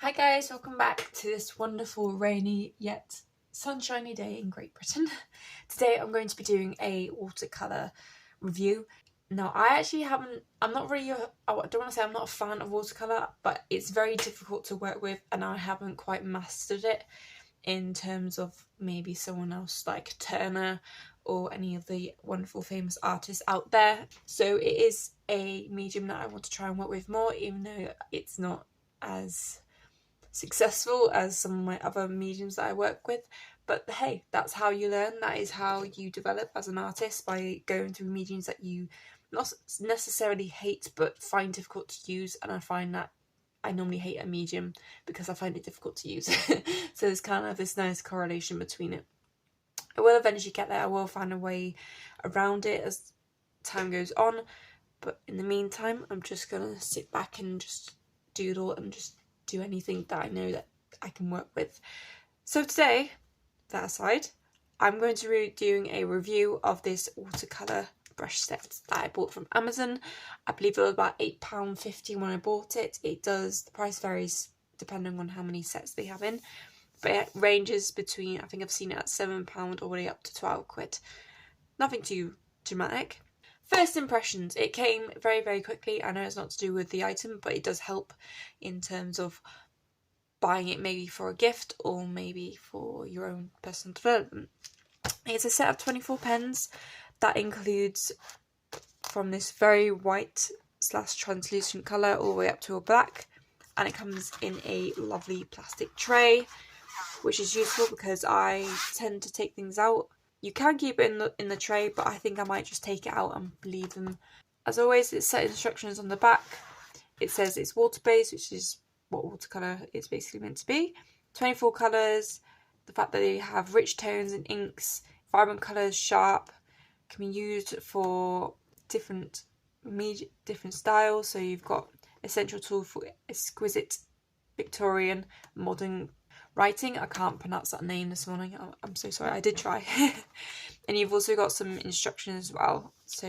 Hi guys, welcome back to this wonderful rainy yet sunshiny day in Great Britain. Today I'm going to be doing a watercolour review. Now I'm not really, I don't want to say I'm not a fan of watercolour, but it's very difficult to work with and I haven't quite mastered it in terms of maybe someone else like Turner or any of the wonderful famous artists out there. So it is a medium that I want to try and work with more, even though it's not as successful as some of my other mediums that I work with. But hey, that's how you learn. That is how you develop as an artist, by going through mediums that you not necessarily hate but find difficult to use. And I find that I normally hate a medium because I find it difficult to use. So there's kind of this nice correlation between it. I will eventually get there. I will find a way around it as time goes on. But in the meantime, I'm just going to sit back and just doodle and just do anything that I know that I can work with. So today, that aside, I'm going to be doing a review of this watercolour brush set that I bought from Amazon. I believe it was about £8.50 when I bought it. The price varies depending on how many sets they have in, but it ranges between, I think I've seen it at £7 all the way up to £12. Nothing too dramatic. First impressions, it came very, very quickly. I know it's not to do with the item, but it does help in terms of buying it maybe for a gift or maybe for your own personal development. It's a set of 24 pens that includes from this very white / translucent colour all the way up to a black, and it comes in a lovely plastic tray, which is useful because I tend to take things out. You can keep it in the tray, but I think I might just take it out and leave them. As always, it's set instructions on the back. It says it's water-based, which is what watercolour is basically meant to be. 24 colours, the fact that they have rich tones and inks, vibrant colours, sharp, can be used for different styles. So you've got essential tool for exquisite Victorian modern writing. I can't pronounce that name this morning. I'm so sorry. I did try. And you've also got some instructions as well. So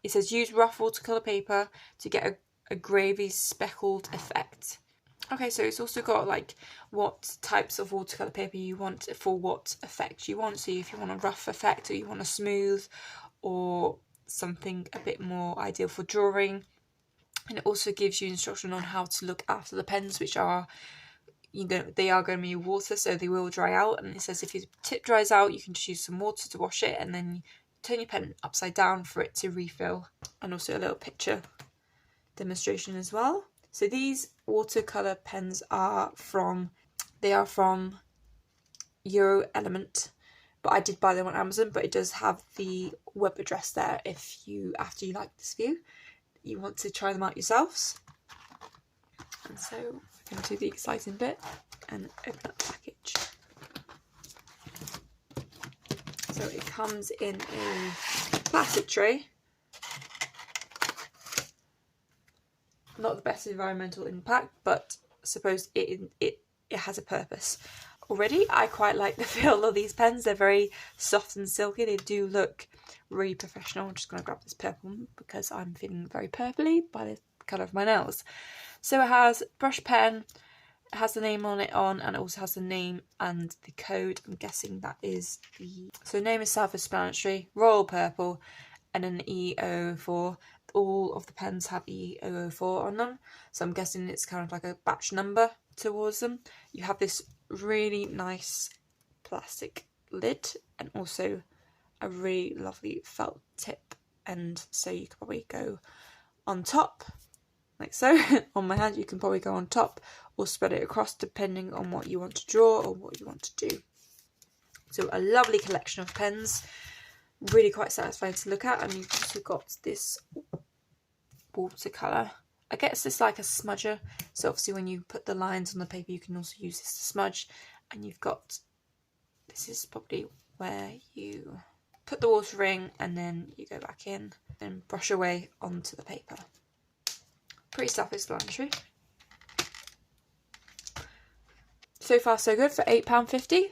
it says use rough watercolour paper to get a gravy speckled effect. Okay, so it's also got like what types of watercolour paper you want for what effect you want. So if you want a rough effect or you want a smooth or something a bit more ideal for drawing. And it also gives you instruction on how to look after the pens, which are, they are going to be water, so they will dry out. And it says if your tip dries out, you can just use some water to wash it and then turn your pen upside down for it to refill. And also a little picture demonstration as well. So these watercolour pens are from Euro Element, but I did buy them on Amazon, but it does have the web address there if you, after you like this view, you want to try them out yourselves. And so we're going to do the exciting bit and open up the package. So it comes in a plastic tray. Not the best environmental impact, but I suppose it has a purpose. Already, I quite like the feel of these pens. They're very soft and silky. They do look really professional. I'm just going to grab this purple one because I'm feeling very purpley by the colour of my nails. So it has brush pen, it has the name on it and it also has the name and the code. I'm guessing that is so name is self-explanatory, royal purple, and an E004. All of the pens have E004 on them, so I'm guessing it's kind of like a batch number towards them. You have this really nice plastic lid and also a really lovely felt tip, and so you could probably go on top like so. On my hand you can probably go on top or spread it across depending on what you want to draw or what you want to do. So a lovely collection of pens, really quite satisfying to look at. And you've also got this watercolour, I guess it's like a smudger, so obviously when you put the lines on the paper you can also use this to smudge. And you've got, this is probably where you put the water in and then you go back in and brush away onto the paper. Pretty self-explanatory. So far so good for £8.50.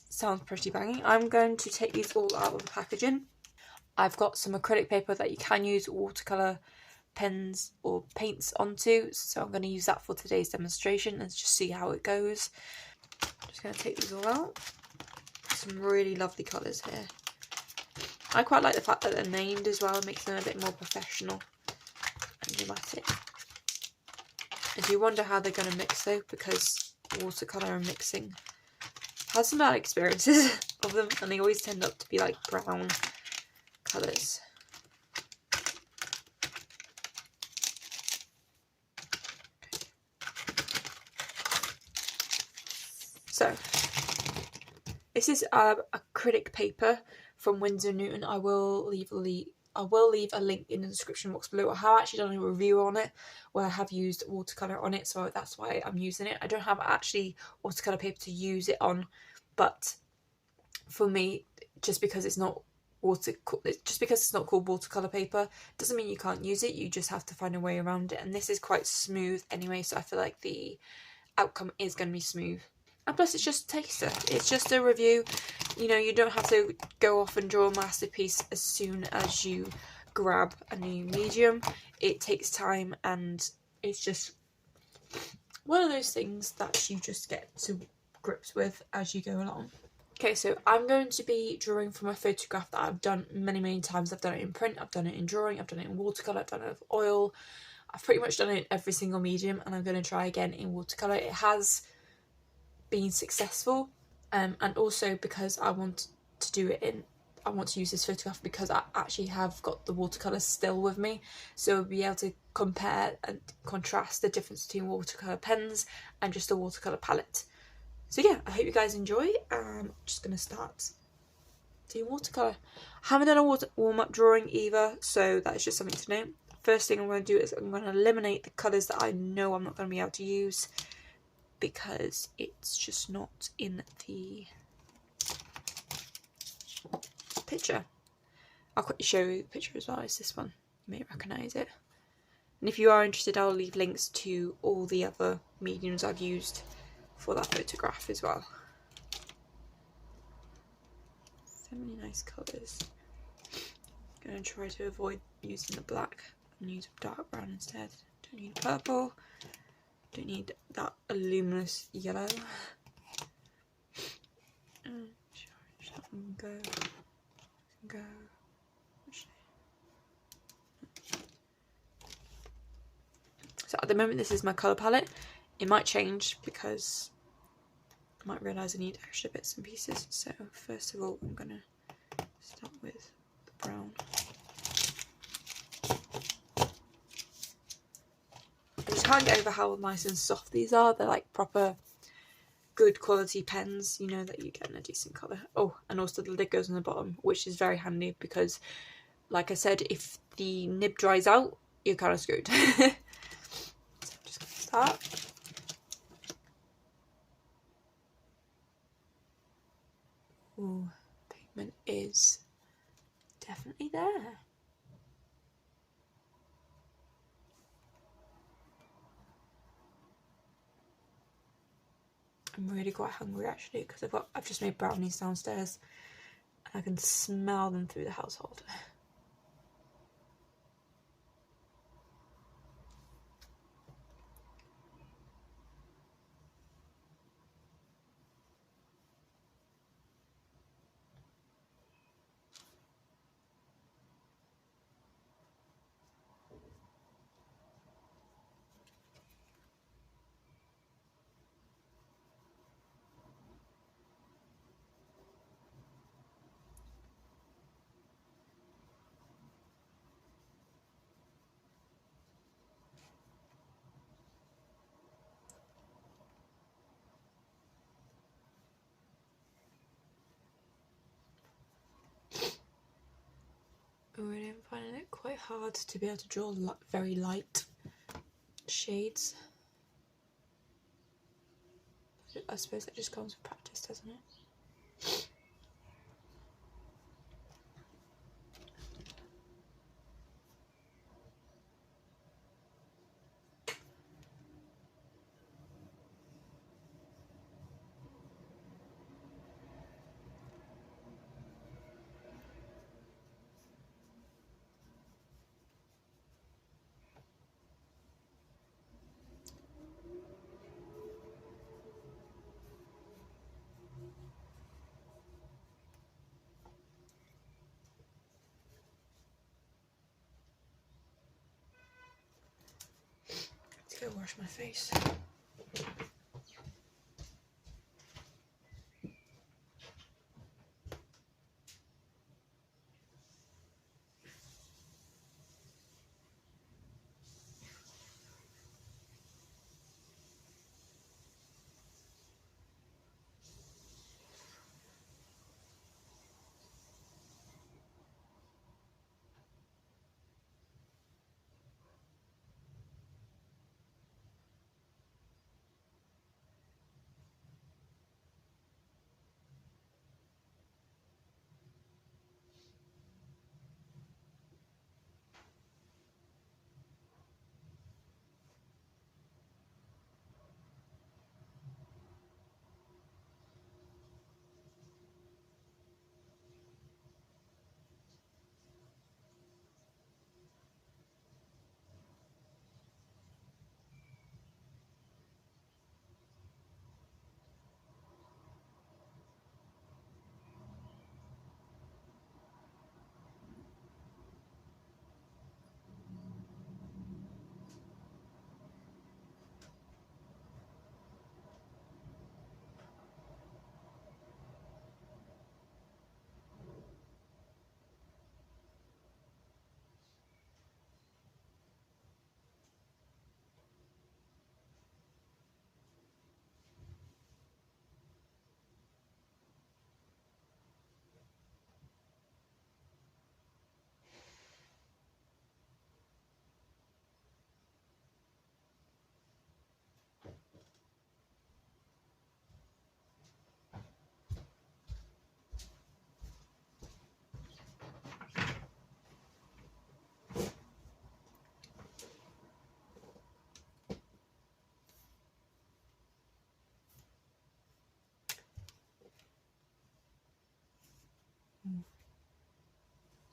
Sounds pretty banging. I'm going to take these all out of the packaging. I've got some acrylic paper that you can use watercolour pens or paints onto, so I'm going to use that for today's demonstration and just see how it goes. I'm just going to take these all out. Some really lovely colours here. I quite like the fact that they're named as well, it makes them a bit more professional and dramatic. I do wonder how they're going to mix though, because watercolour and mixing, I've had some bad experiences of them, and they always tend up to be like brown colours. So this is acrylic paper from Winsor & Newton. I will leave a link in the description box below. I have actually done a review on it where I have used watercolour on it, so that's why I'm using it. I don't have actually watercolour paper to use it on, but for me, just because it's not called watercolour paper doesn't mean you can't use it. You just have to find a way around it, and this is quite smooth anyway, so I feel like the outcome is going to be smooth. And plus it's just a taster, it's just a review. You know, you don't have to go off and draw a masterpiece as soon as you grab a new medium. It takes time, and it's just one of those things that you just get to grips with as you go along. Okay, so I'm going to be drawing from a photograph that I've done many times. I've done it in print, I've done it in drawing, I've done it in watercolour, I've done it with oil. I've pretty much done it in every single medium, and I'm going to try again in watercolour. It has been successful, and also because I want to use this photograph because I actually have got the watercolour still with me, so I'll be able to compare and contrast the difference between watercolour pens and just a watercolour palette. So yeah, I hope you guys enjoy. I'm just going to start doing watercolour. I haven't done a warm-up drawing either, so that's just something to note. First thing I'm going to do is I'm going to eliminate the colours that I know I'm not going to be able to use, because it's just not in the picture. I'll quickly show you the picture as well. It's this one. You may recognise it. And if you are interested, I'll leave links to all the other mediums I've used for that photograph as well. So many nice colours. I'm going to try to avoid using the black and use dark brown instead. Don't need purple. Don't need that luminous yellow. Go. So at the moment this is my colour palette. It might change because I might realise I need extra bits and pieces. So first of all I'm going to start with the brown. I just can't get over how nice and soft these are. They're like proper good quality pens, you know, that you get in a decent colour. Oh, and also the lid goes on the bottom, which is very handy because, like I said, if the nib dries out, you're kind of screwed. So I'm just going to start. Ooh, pigment is definitely there. I'm really quite hungry actually, because I've just made brownies downstairs and I can smell them through the household. I'm really finding it quite hard to be able to draw very light shades. I suppose that just comes with practice, doesn't it? wash my face.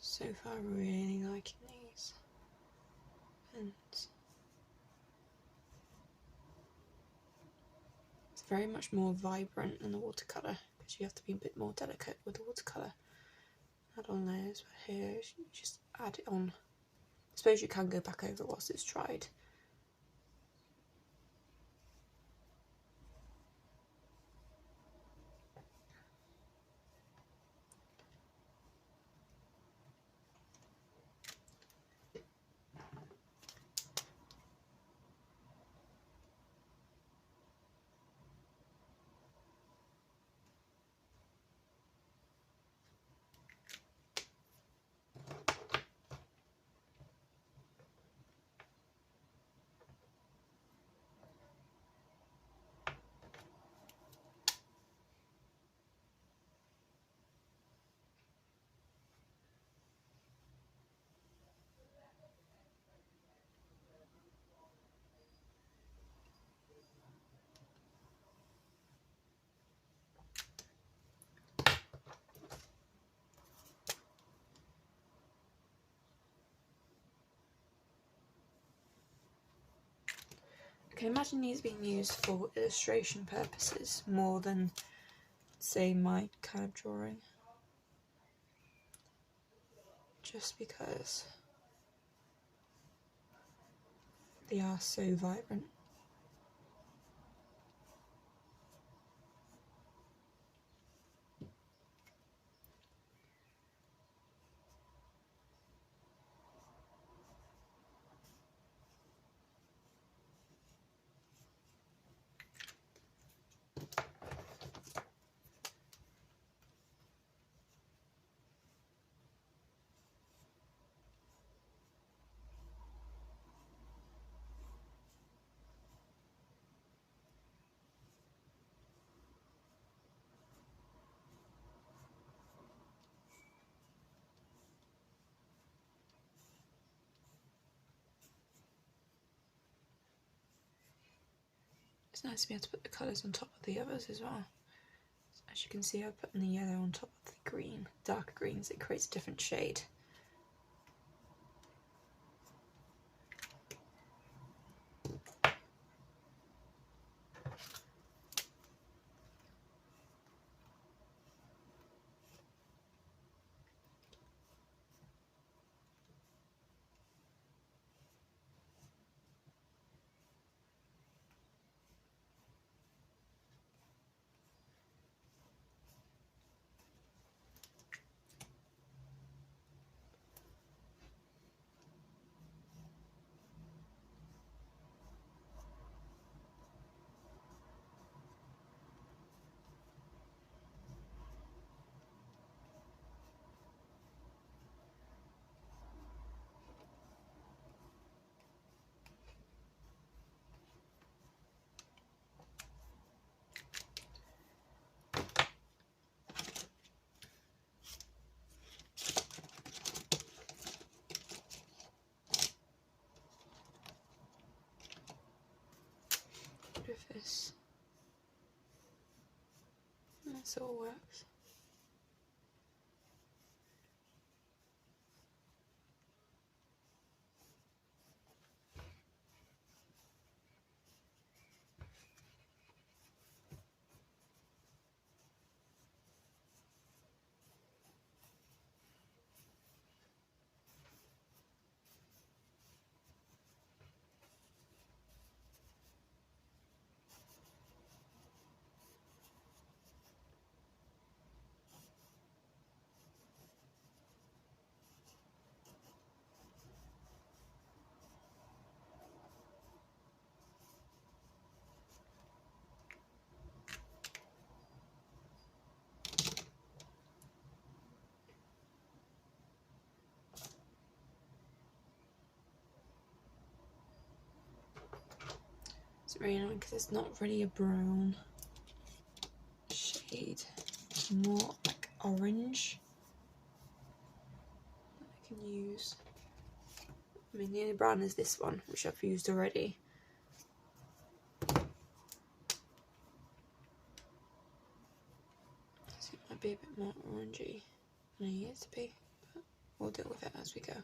So far, really liking these. And it's very much more vibrant than the watercolour, because you have to be a bit more delicate with the watercolour. Add on layers, but here you just add it on. I suppose you can go back over it whilst it's dried. I can imagine these being used for illustration purposes more than, say, my kind of drawing. Just because they are so vibrant. It's nice to be able to put the colours on top of the others as well. As you can see, I've put the yellow on top of the green, darker greens. It creates a different shade. this. That's all works. It's really annoying because it's not really a brown shade, more like orange that I can use. I mean, the only brown is this one, which I've used already. So it might be a bit more orangey than I need it to be, but we'll deal with it as we go.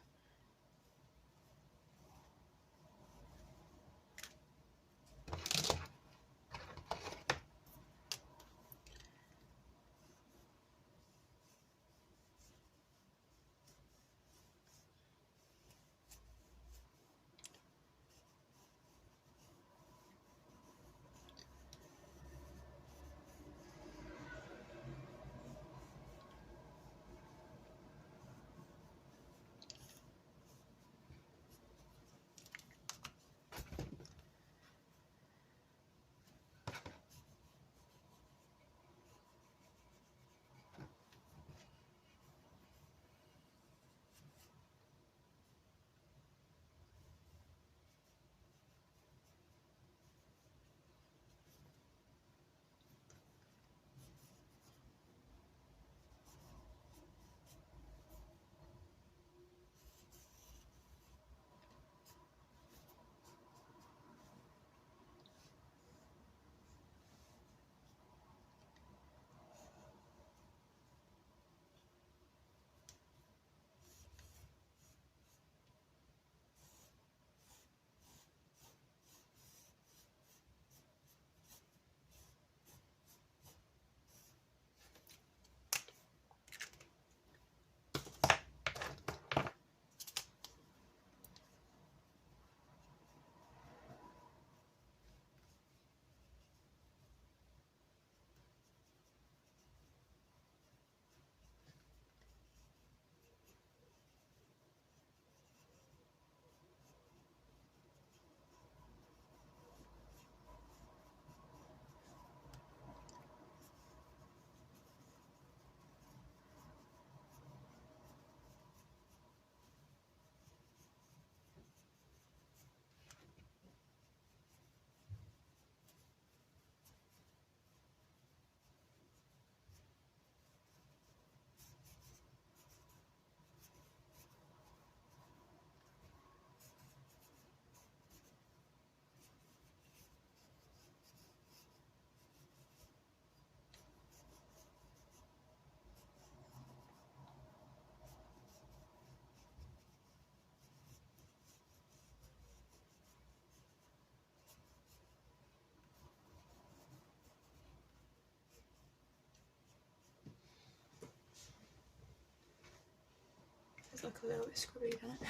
It's like a little bit scrubby, doesn't it?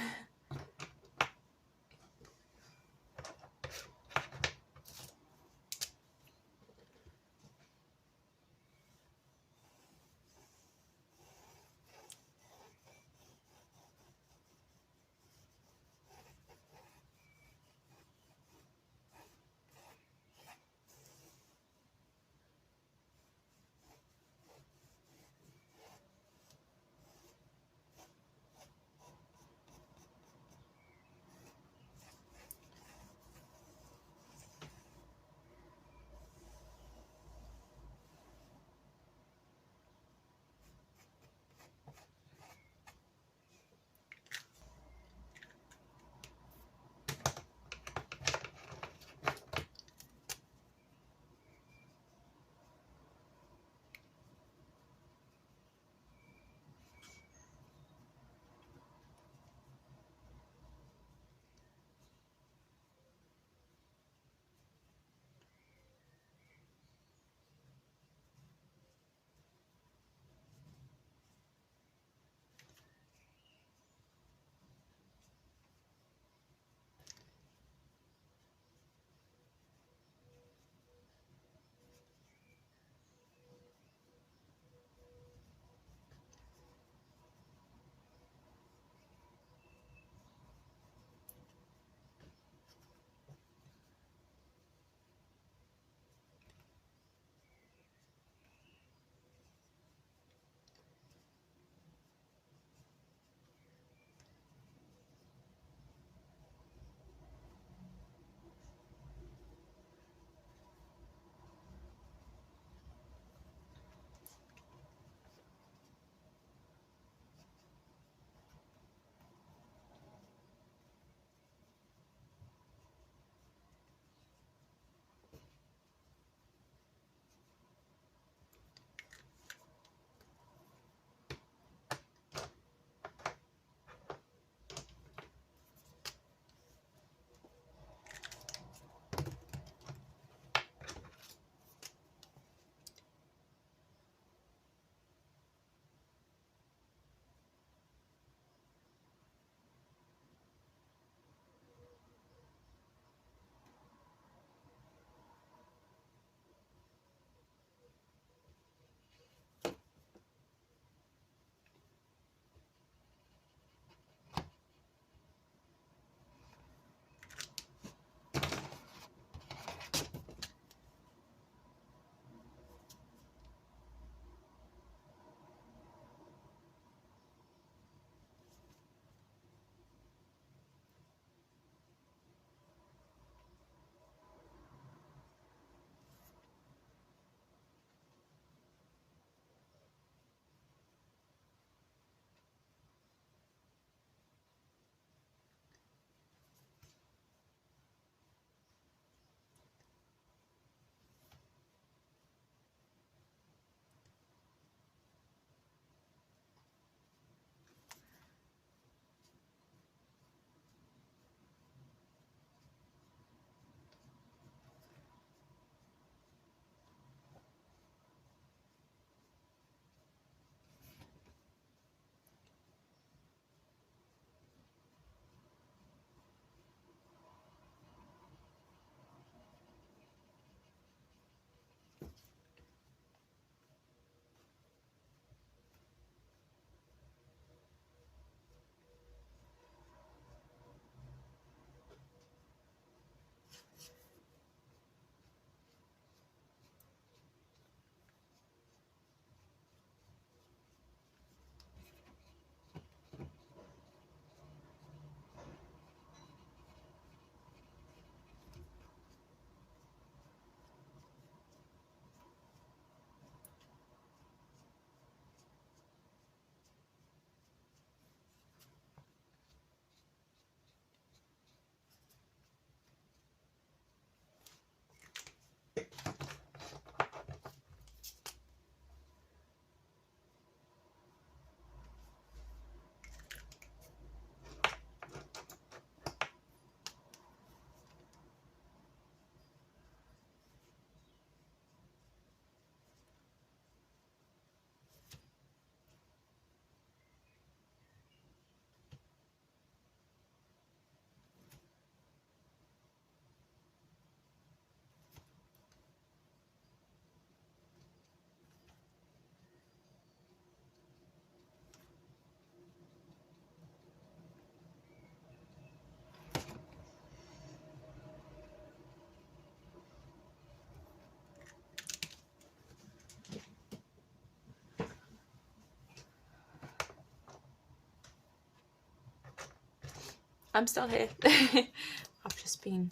I'm still here. I've just been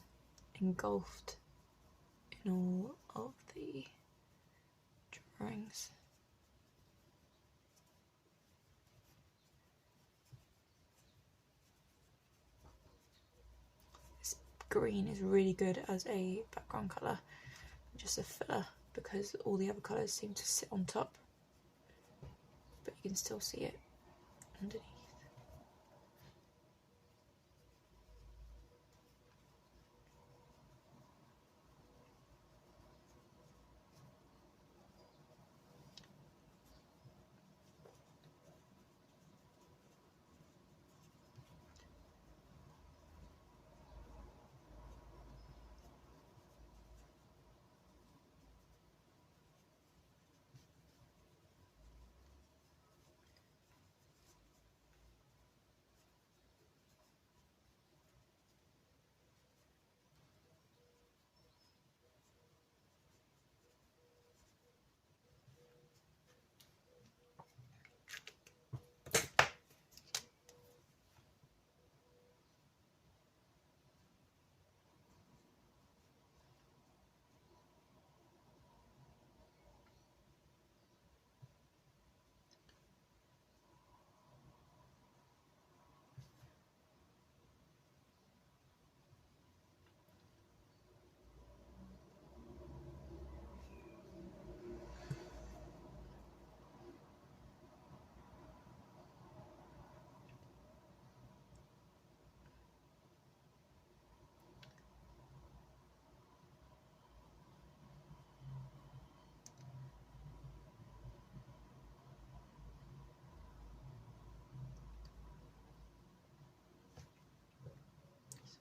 engulfed in all of the drawings. This green is really good as a background colour, just a filler, because all the other colours seem to sit on top, but you can still see it underneath.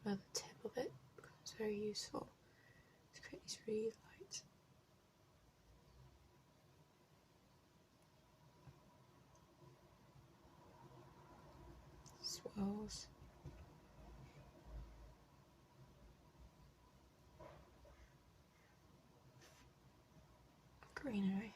Where the tip of it becomes very useful to create these really light swirls. Of greenery.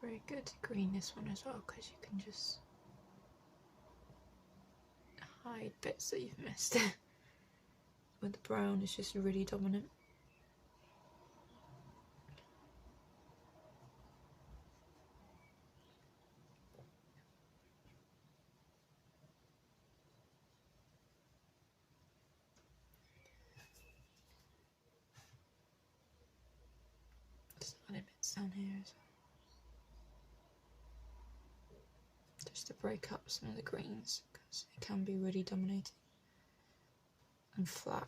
Very good to green this one as well, because you can just hide bits that you've missed. Where the brown is just really dominant. Just adding bits down here as well. Just to break up some of the greens, because it can be really dominating and flat.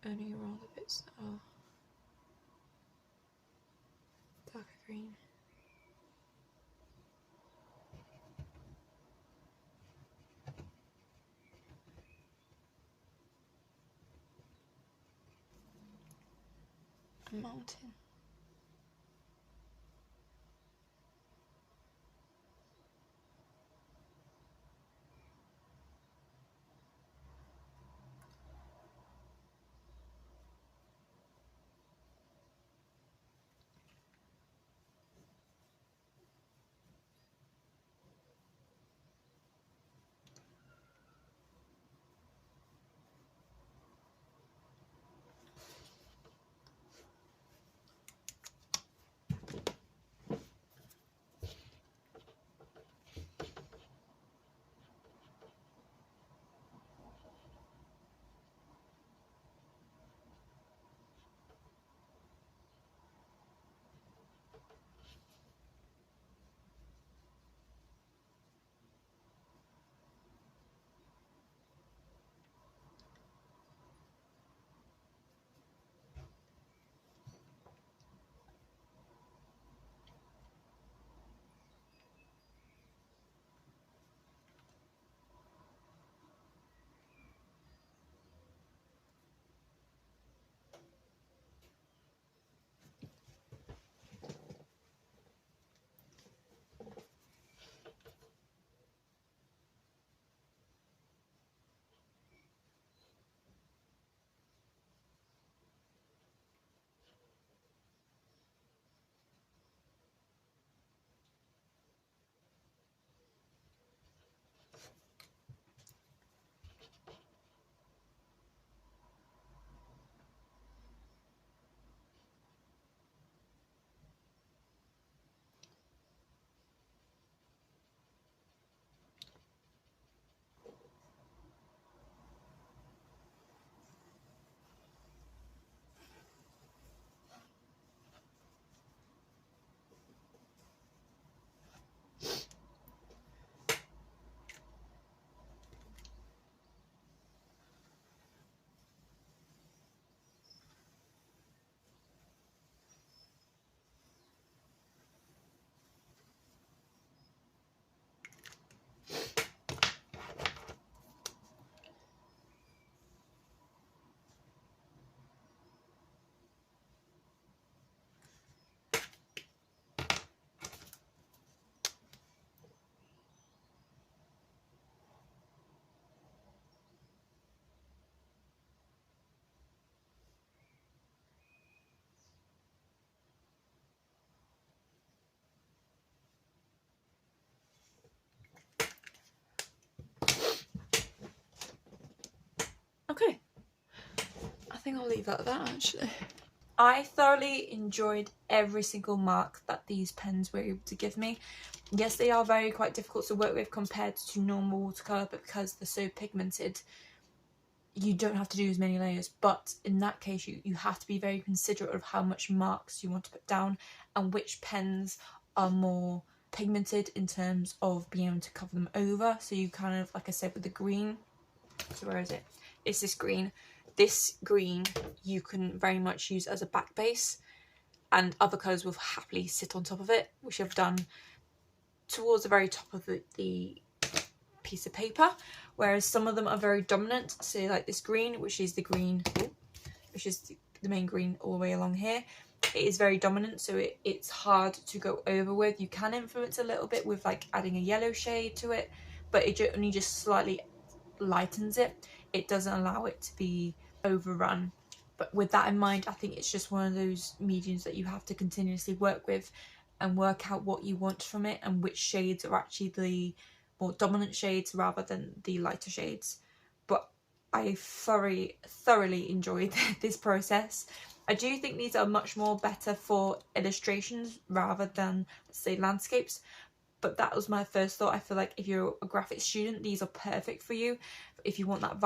Only around the bits that are darker green. A mountain. Okay, I think I'll leave that at that actually. I thoroughly enjoyed every single mark that these pens were able to give me. Yes, they are quite difficult to work with compared to normal watercolour, but because they're so pigmented, you don't have to do as many layers. But in that case, you have to be very considerate of how much marks you want to put down and which pens are more pigmented in terms of being able to cover them over. So you kind of, like I said with the green, so where is it? It's this green. This green you can very much use as a back base, and other colours will happily sit on top of it, which I've done towards the very top of the piece of paper, whereas some of them are very dominant. So like this green, which is the green, which is the main green all the way along here, it is very dominant, so it's hard to go over with. You can influence a little bit with like adding a yellow shade to it, but it only just slightly lightens it. It doesn't allow it to be overrun. But with that in mind, I think it's just one of those mediums that you have to continuously work with and work out what you want from it and which shades are actually the more dominant shades rather than the lighter shades. But I thoroughly enjoyed this process. I do think these are much more better for illustrations rather than, let's say, landscapes. But that was my first thought. I feel like if you're a graphic student, these are perfect for you. If you want that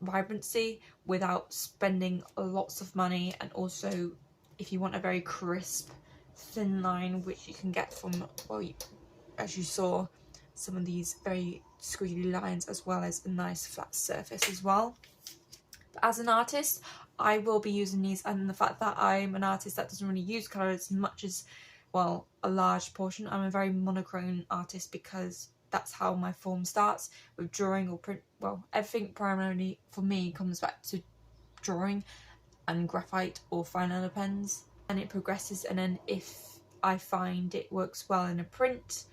vibrancy without spending lots of money, and also if you want a very crisp, thin line, which you can get from, well, as you saw, some of these very squiggly lines, as well as a nice flat surface as well. But as an artist, I will be using these, and the fact that I'm an artist that doesn't really use colour as much as, well, a large portion. I'm a very monochrome artist because that's how my form starts with drawing or print. Well, everything primarily for me comes back to drawing and graphite or fine liner pens, and it progresses. And then if I find it works well in a print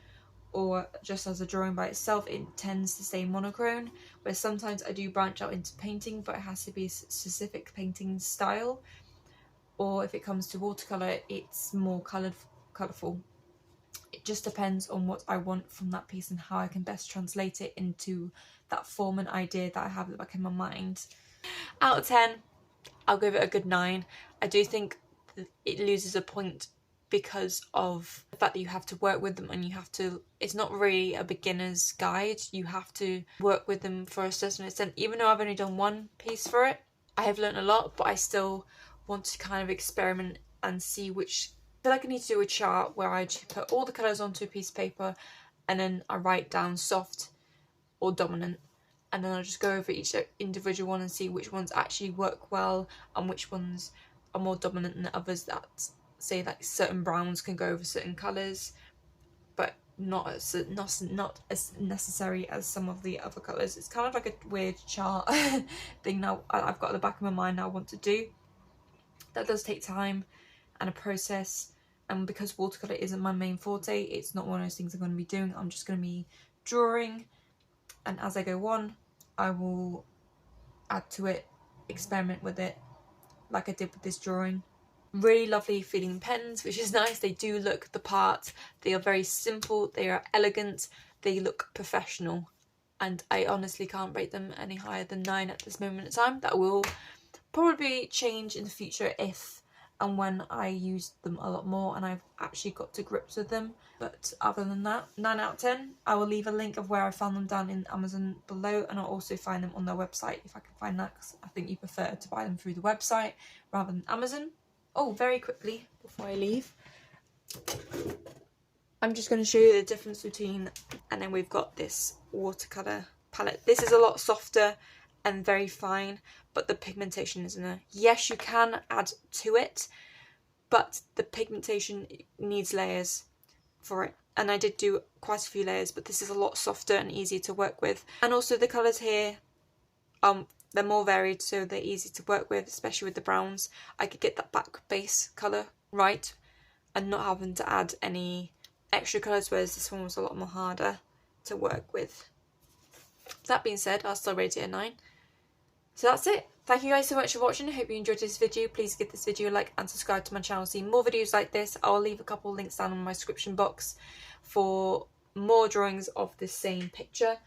or just as a drawing by itself, it tends to stay monochrome, where sometimes I do branch out into painting, but it has to be a specific painting style. Or if it comes to watercolour, it's more colourful. It just depends on what I want from that piece and how I can best translate it into that form and idea that I have at the back in my mind. Out of 10, I'll give it a good 9. I do think it loses a point because of the fact that you have to work with them, and you have to, it's not really a beginner's guide. You have to work with them for a certain extent. Even though I've only done one piece for it, I have learned a lot, but I still want to kind of experiment and see which. I feel like I need to do a chart where I put all the colours onto a piece of paper, and then I write down soft or dominant, and then I'll just go over each individual one and see which ones actually work well and which ones are more dominant than others. That, say, like certain browns can go over certain colours, but not as necessary as some of the other colours. It's kind of like a weird chart thing now I've got at the back of my mind now I want to do. That does take time and a process, and because watercolour isn't my main forte, it's not one of those things I'm going to be doing. I'm just going to be drawing, and as I go on, I will add to it, experiment with it, like I did with this drawing. Really lovely feeling pens, which is nice. They do look the part. They are very simple, they are elegant, they look professional, and I honestly can't rate them any higher than 9 at this moment in time. That will probably change in the future if and when I use them a lot more and I've actually got to grips with them. But other than that, 9 out of 10. I will leave a link of where I found them down in Amazon below, and I'll also find them on their website if I can find that, because I think you prefer to buy them through the website rather than Amazon. Oh, very quickly before I leave, I'm just going to show you the difference between, and then we've got this watercolour palette. This is a lot softer and very fine, but the pigmentation isn't there. Yes, you can add to it, but the pigmentation needs layers for it. And I did do quite a few layers, but this is a lot softer and easier to work with. And also the colours here, they're more varied, so they're easy to work with, especially with the browns. I could get that back base colour right and not having to add any extra colours, whereas this one was a lot more harder to work with. That being said, I'll still rate it a 9. So that's it. Thank you guys so much for watching. I hope you enjoyed this video. Please give this video a like and subscribe to my channel to see more videos like this. I'll leave a couple of links down in my description box for more drawings of the same picture.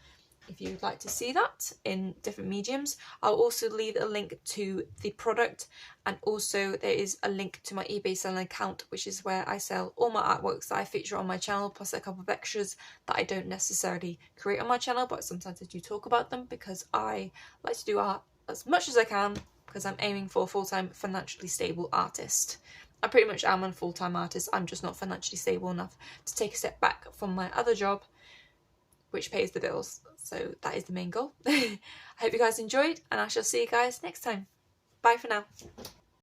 if you'd like to see that in different mediums. I'll also leave a link to the product, and also there is a link to my eBay selling account, which is where I sell all my artworks that I feature on my channel, plus a couple of extras that I don't necessarily create on my channel, but sometimes I do talk about them because I like to do art as much as I can, because I'm aiming for a full-time financially stable artist. I pretty much am a full-time artist, I'm just not financially stable enough to take a step back from my other job, which pays the bills. So that is the main goal. I hope you guys enjoyed, and I shall see you guys next time. Bye for now.